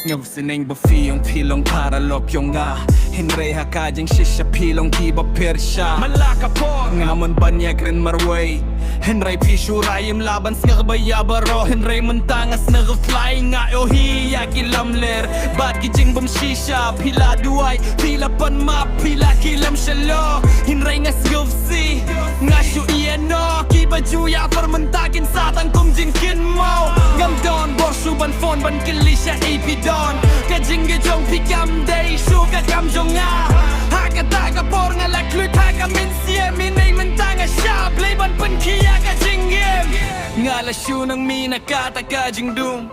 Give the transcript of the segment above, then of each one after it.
Ngọc xin anh bờ phi ông phi long para lop yong nga Hinray haka jing shisha phi long ki ba persha Malaka po Ngamon banyak rin marway Hinray pishu rayim laban ska baya baro Hinray mentangas nag-fly nga ohi kilamler Bad ki jing bum shisha pila duay pila pan map pila kilam shalo Hinray nga sgufsi nga shu iano ki baju ya fermentakin satan kum jingkin mo ngam don borsu ban phone ban kilisha ipidon ka jing ge jong pikam day shu ka kam jong nga ha ka ta ka por nga la klut ha ka min sie min nay mentanga sha play ban pan kia ka jing game nga la shu nang mina kata ka jing dum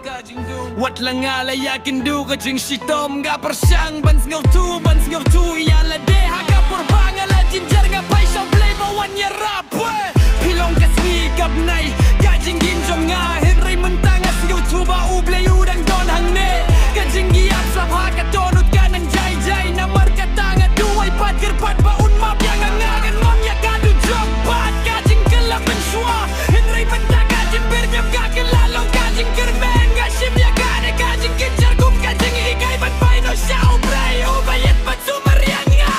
wat la nga la yakin du ka jing shitom nga persyang ban ngau tu ya la de ha ka por banga la jinjar nga pai so play ba wan ya rap pilong ka swigap nay ka jing gin jong nga Henry mentangas ngau tu ba u play udang don hang ne ka jing giap slap ha ka donut ka nang jai jai na mar ka tanga duai pat kerpat ba un map yang nga kan mom ya ka du jog pat ka jing kelap ben shua Henry mentang ka jing berjam ka kelalong ka jing kerben ka shim ya ka de ka jing kejar kum ka jing ikai ban pai no shao play o bayet pat sumariang nga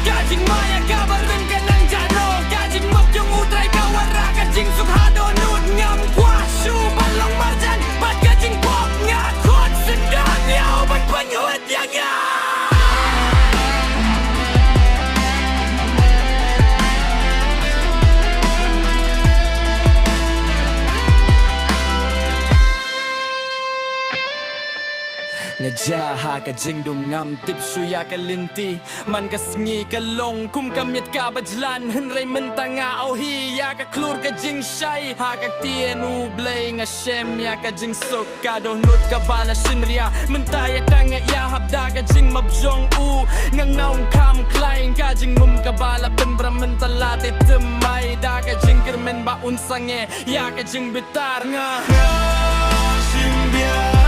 ka jing maya ka bareng ka nang jano ka jing mok yung utray ka wara ka jing sukhado nut ngam kwa shu balong marjan pat ka jing pop nga kot sedang yao ban penyuat yang nga Najaha ka jing dum ngam tip suya ka linti man ka sngi ka long kum kamit ka bajlan Henry mentanga au hi ya ka klur ka jing shai ha ka tien u blay nga shem ya ka jing sok ka donut ka bala sinria mentaya tanga ya habda ka jing mabjong u ngang naung kam klain ka jing mum ka bala pen bramen talate temai da ka jing kermen ba unsange ya ka jing bitar nga sing bia